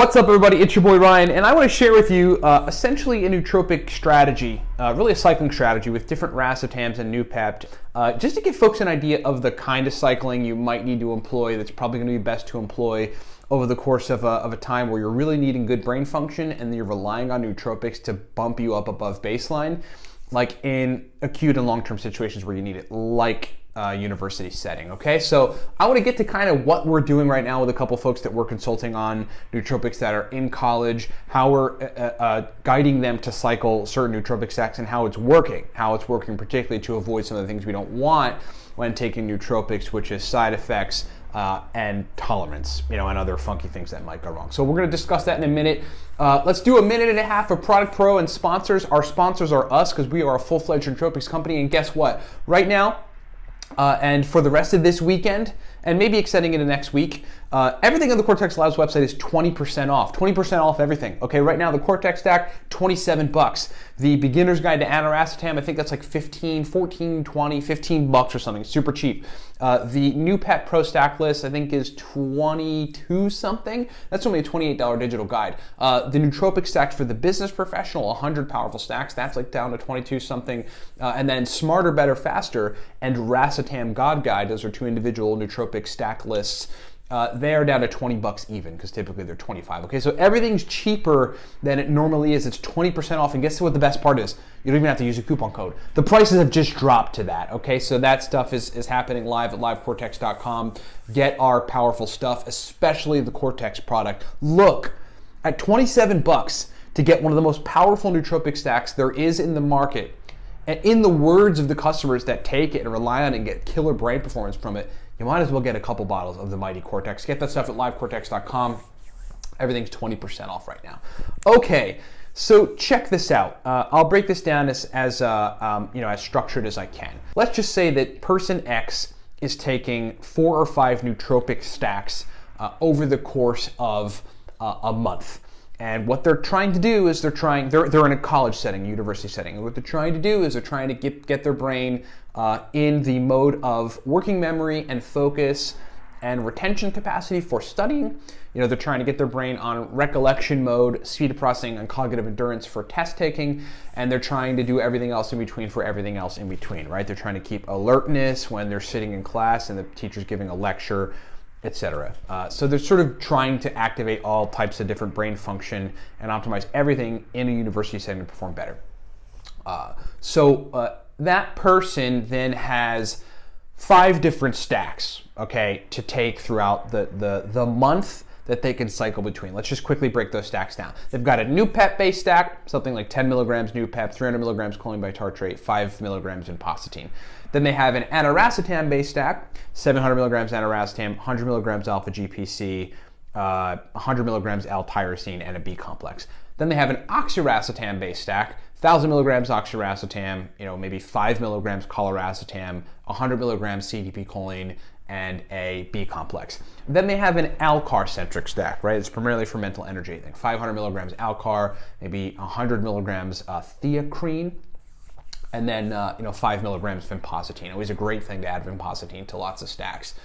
What's up, everybody? It's your boy Ryan, and I want to share with you essentially a nootropic strategy, really a cycling strategy with different racetams and Noopept, just to give folks an idea of the kind of cycling you might need to employ that's probably going to be best to employ over the course of a time where you're really needing good brain function and you're relying on nootropics to bump you up above baseline, like in acute and long-term situations where you need it, like university setting. Okay, so I want to get to kind of what we're doing right now with a couple folks that we're consulting on nootropics that are in college, how we're guiding them to cycle certain nootropic stacks and how it's working particularly to avoid some of the things we don't want when taking nootropics, which is side effects and tolerance, and other funky things that might go wrong. So we're going to discuss that in a minute. Let's do a minute and a half of product pro and sponsors. Our sponsors are us because we are a full-fledged nootropics company, and guess what? Right now, and for the rest of this weekend, and maybe extending into next week, everything on the Cortex Labs website is 20% off. 20% off everything. Okay, right now the Cortex Stack, $27. The Beginner's Guide to Aniracetam, I think that's like $15 or something, super cheap. The Noopept Pro Stack List, I think is $22 something. That's only a $28 digital guide. The Nootropic Stack for the business professional, 100 powerful stacks, that's like down to $22 something. And then Smarter, Better, Faster and Racetam God Guide, those are two individual nootropic stack lists. They are down to $20 even, because typically they're $25. Okay, so everything's cheaper than it normally is. It's 20% off, and guess what the best part is? You don't even have to use a coupon code. The prices have just dropped to that. Okay, so that stuff is happening live at livecortex.com. Get our powerful stuff, especially the Cortex product. Look, at $27 to get one of the most powerful nootropic stacks there is in the market, and in the words of the customers that take it and rely on it and get killer brain performance from it, you might as well get a couple bottles of the mighty Cortex. Get that stuff at livecortex.com. Everything's 20% off right now. Okay, so check this out. I'll break this down as structured as I can. Let's just say that person X is taking 4 or 5 nootropic stacks over the course of a month. And what they're trying to do is they're in a college setting, university setting. And what they're trying to do is they're trying to get their brain in the mode of working memory and focus and retention capacity for studying. They're trying to get their brain on recollection mode, speed of processing, and cognitive endurance for test taking. And they're trying to do everything else in between for everything else in between, right? They're trying to keep alertness when they're sitting in class and the teacher's giving a lecture, etc. So they're sort of trying to activate all types of different brain function and optimize everything in a university setting to perform better. So that person then has 5 different stacks, okay, to take throughout the month that they can cycle between. Let's just quickly break those stacks down. They've got a Noopept-based stack, something like 10 milligrams Noopept, 300 milligrams choline bitartrate, 5 milligrams vinpocetine. Then they have an Aniracetam-based stack, 700 milligrams Aniracetam, 100 milligrams alpha GPC, 100 milligrams L-tyrosine, and a B complex. Then they have an Oxiracetam-based stack, 1,000 milligrams oxiracetam, maybe 5 milligrams coliracetam, 100 milligrams CDP choline, and a B complex. Then they have an Alcar-centric stack, right? It's primarily for mental energy. I think 500 milligrams Alcar, maybe 100 milligrams theacrine, and then 5 milligrams vinpocetine. Always a great thing to add vinpocetine to lots of stacks.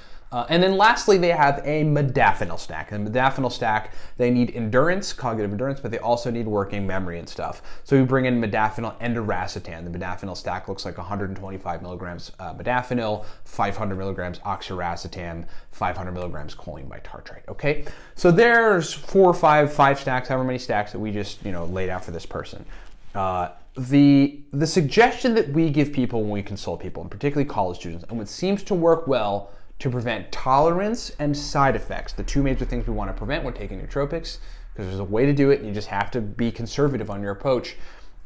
And then lastly, they have a Modafinil stack. And the Modafinil stack, they need endurance, cognitive endurance, but they also need working memory and stuff. So we bring in Modafinil and Aniracetam. The Modafinil stack looks like 125 milligrams Modafinil, 500 milligrams oxiracetam, 500 milligrams choline bitartrate. Okay, so there's 4 or 5 stacks, however many stacks that we just laid out for this person. The suggestion that we give people when we consult people, and particularly college students, and what seems to work well to prevent tolerance and side effects, the 2 major things we want to prevent when taking nootropics, because there's a way to do it and you just have to be conservative on your approach,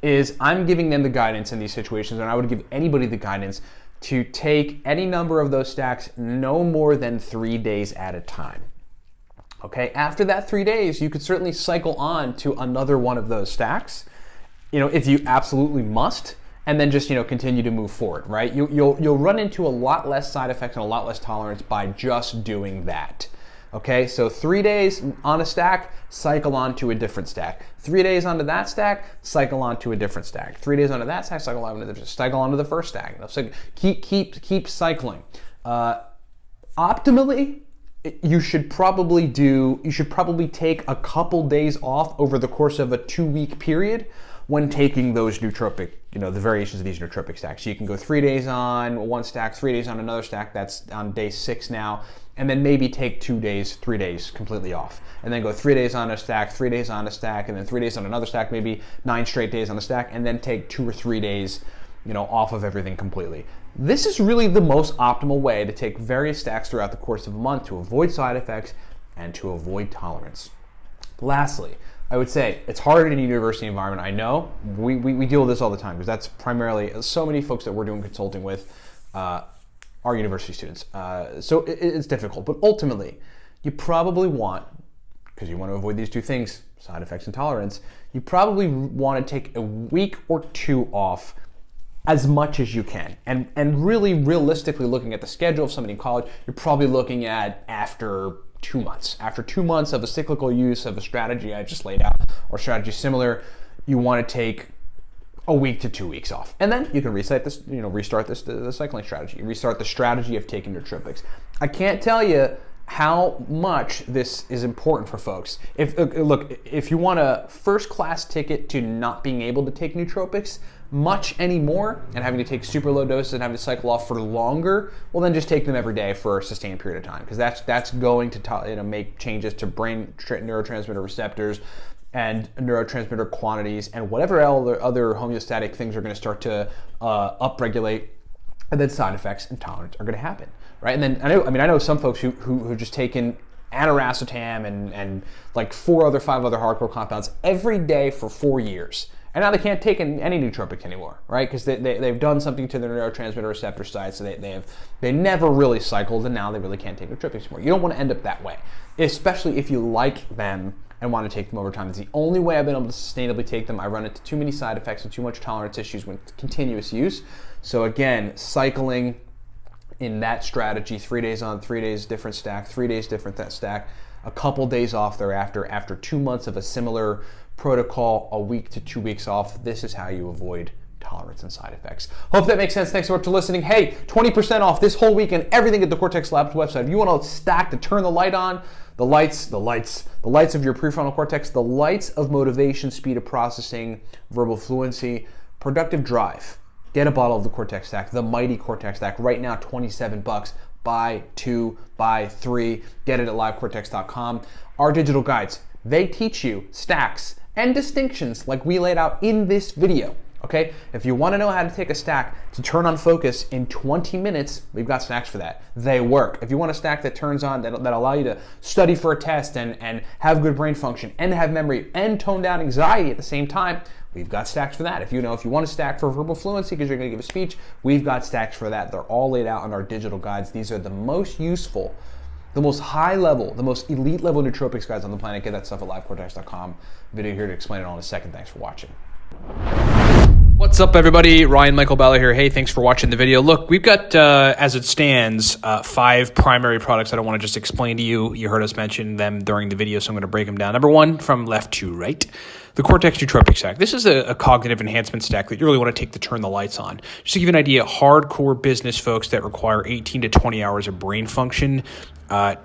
is I'm giving them the guidance in these situations, and I would give anybody the guidance to take any number of those stacks no more than 3 days at a time. Okay, after that 3 days, you could certainly cycle on to another one of those stacks, if you absolutely must, and then just continue to move forward, right? You'll run into a lot less side effects and a lot less tolerance by just doing that. Okay, so 3 days on a stack, cycle on to a different stack. 3 days onto that stack, cycle on to a different stack. 3 days onto that stack, cycle on to the different, cycle on to the first stack. So keep cycling. Optimally, you should probably take a couple days off over the course of a 2-week period when taking those nootropic, the variations of these nootropic stacks. So you can go 3 days on one stack, 3 days on another stack. That's on day 6 now. And then maybe take 2 days, 3 days completely off. And then go 3 days on a stack, 3 days on a stack, and then 3 days on another stack, maybe 9 straight days on a stack, and then take 2 or 3 days, off of everything completely. This is really the most optimal way to take various stacks throughout the course of a month to avoid side effects and to avoid tolerance. Lastly, I would say it's hard in a university environment. I know we deal with this all the time because that's primarily so many folks that we're doing consulting with are university students. So it's difficult, but ultimately you probably want, because you want to avoid these two things, side effects and tolerance, you probably want to take a week or 2 off as much as you can. And really realistically looking at the schedule of somebody in college, you're probably looking at after 2 months. After 2 months of a cyclical use of a strategy I just laid out, or strategy similar, you want to take a week to 2 weeks off. And then you can restart the cycling strategy. You restart the strategy of taking nootropics. I can't tell you how much this is important for folks. If you want a first-class ticket to not being able to take nootropics much anymore and having to take super low doses and having to cycle off for longer, well then just take them every day for a sustained period of time, because that's going to make changes to brain neurotransmitter receptors and neurotransmitter quantities and whatever other homeostatic things are going to start to upregulate, and then side effects and tolerance are going to happen, right? And then I know some folks who just taken Aniracetam and like 5 other hardcore compounds every day for 4 years. And now they can't take any nootropics anymore, right? Because they've done something to their neurotransmitter receptor side, so they never really cycled, and now they really can't take nootropics anymore. You don't want to end up that way, especially if you like them and want to take them over time. It's the only way I've been able to sustainably take them. I run into too many side effects and too much tolerance issues with continuous use. So again, cycling in that strategy, 3 days on, 3 days different stack, 3 days different that stack, a couple days off thereafter, after 2 months of a similar protocol, a week to 2 weeks off. This is how you avoid tolerance and side effects. Hope that makes sense. Thanks so much for listening. Hey, 20% off this whole weekend, everything at the Cortex Labs website. If you want a stack to turn the light on, the lights of your prefrontal cortex, the lights of motivation, speed of processing, verbal fluency, productive drive. Get a bottle of the Cortex Stack, the mighty Cortex Stack. Right now, $27. Buy 2, buy 3. Get it at livecortex.com. Our digital guides, they teach you stacks and distinctions like we laid out in this video. Okay, if you want to know how to take a stack to turn on focus in 20 minutes, we've got stacks for that. They work. If you want a stack that turns on, that allow you to study for a test and have good brain function and have memory and tone down anxiety at the same time, we've got stacks for that. If you want a stack for verbal fluency because you're going to give a speech, we've got stacks for that. They're all laid out on our digital guides. These are the most useful, the most high level, the most elite level nootropics guides on the planet. Get that stuff at livecortex.com. Video here to explain it all in a second. Thanks for watching. What's up, everybody? Ryan Michael Balla here. Hey, thanks for watching the video. Look, we've got, as it stands, 5 primary products that I want to just explain to you. You heard us mention them during the video, so I'm going to break them down. Number 1, from left to right, the Cortex Nootropic Stack. This is a cognitive enhancement stack that you really want to take to turn the lights on. Just to give you an idea, hardcore business folks that require 18 to 20 hours of brain function,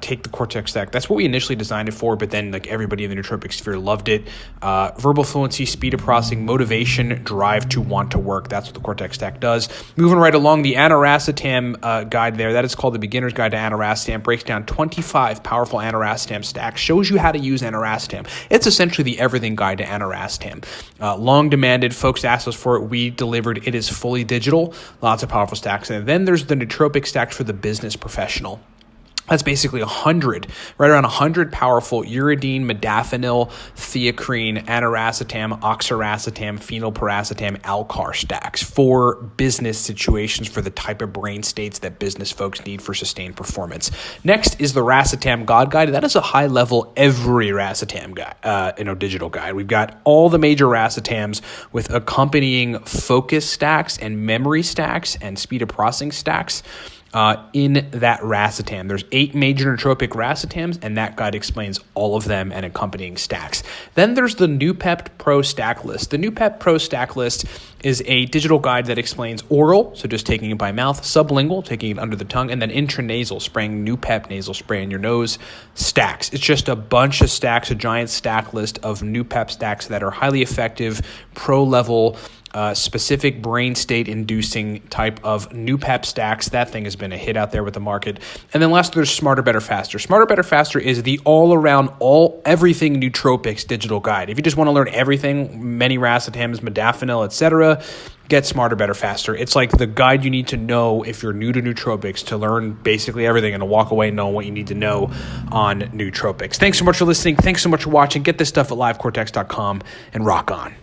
take the Cortex Stack. That's what we initially designed it for, but then like everybody in the nootropic sphere loved it. Verbal fluency, speed of processing, motivation, drive to want to work. That's what the Cortex Stack does. Moving right along, the Aniracetam guide there, that is called the Beginner's Guide to Aniracetam, breaks down 25 powerful Aniracetam stacks, shows you how to use Aniracetam. It's essentially the everything guide to Aniracetam. Long demanded, folks asked us for it, we delivered. It is fully digital, lots of powerful stacks. And then there's the Nootropic Stacks for the business professional. That's basically 100, right around 100 powerful uridine, modafinil, theacrine, aniracetam, oxiracetam, phenylpiracetam, alcar stacks for business situations, for the type of brain states that business folks need for sustained performance. Next is the Racetam God Guide. That is a high-level every Racetam guide, digital guide. We've got all the major Racetams with accompanying focus stacks and memory stacks and speed of processing stacks. in that racetam. There's 8 major nootropic racetams, and that guide explains all of them and accompanying stacks. Then there's the Nootropic Pro Stack List. The Nootropic Pro Stack List is a digital guide that explains oral, so just taking it by mouth, sublingual, taking it under the tongue, and then intranasal, spraying Noopep nasal spray in your nose, stacks. It's just a bunch of stacks, a giant stack list of Noopep stacks that are highly effective, pro-level, specific brain state inducing type of Noopep stacks. That thing has been a hit out there with the market. And then last, there's Smarter, Better, Faster. Smarter, Better, Faster is the all-around, everything nootropics digital guide. If you just want to learn everything, many racetams, modafinil, etc., get Smarter, Better, Faster. It's like the guide you need to know if you're new to nootropics to learn basically everything and to walk away knowing what you need to know on nootropics. Thanks so much for listening. Thanks so much for watching. Get this stuff at livecortex.com and rock on.